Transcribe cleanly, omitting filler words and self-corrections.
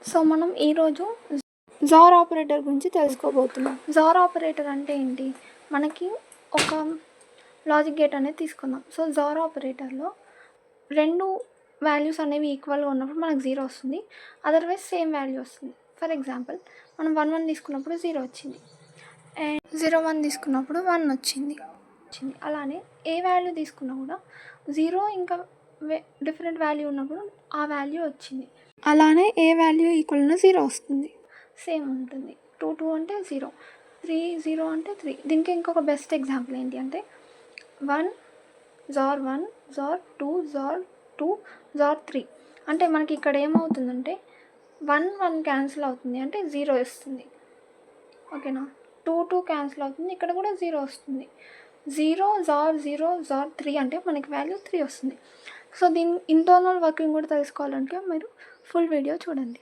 So మనం ఈరోజు jar operator గురించి తెలుసుకోబోతున్నాం. జార్ ఆపరేటర్ అంటే ఏంటి? మనకి ఒక లాజిక్ గేట్ అనేది తీసుకుందాం. సో జార్ ఆపరేటర్లో రెండు వాల్యూస్ అనేవి ఈక్వల్గా ఉన్నప్పుడు మనకు 0 వస్తుంది, అదర్వైజ్ సేమ్ వాల్యూ వస్తుంది. ఫర్ ఎగ్జాంపుల్ మనం 1 1 తీసుకున్నప్పుడు 0 వచ్చింది, అండ్ 0 1 తీసుకున్నప్పుడు 1 వచ్చింది. అలానే ఏ వాల్యూ తీసుకున్నా కూడా 0 ఇంకా డిఫరెంట్ వాల్యూ ఉన్నప్పుడు ఆ వాల్యూ వచ్చింది. అలానే ఏ వాల్యూ ఈక్వల్ ఉన్న 0 వస్తుంది, సేమ్ ఉంటుంది. 2 2 అంటే 0, 3 0 అంటే 3. దీనికి ఇంకొక బెస్ట్ ఎగ్జాంపుల్ ఏంటి అంటే 1 జార్ 1 జార్ 2 జార్ 2 జార్ 3. అంటే మనకి ఇక్కడ ఏమవుతుందంటే 1 1 క్యాన్సిల్ అవుతుంది, అంటే 0 వస్తుంది. ఓకేనా? 2 2 క్యాన్సిల్ అవుతుంది, ఇక్కడ కూడా 0 వస్తుంది. 0 జార్ 3 అంటే మనకి వాల్యూ 3 వస్తుంది. సో దీని ఇంటర్నల్ వర్కింగ్ కూడా తెలుసుకోవాలంటే మీరు ఫుల్ వీడియో చూడండి.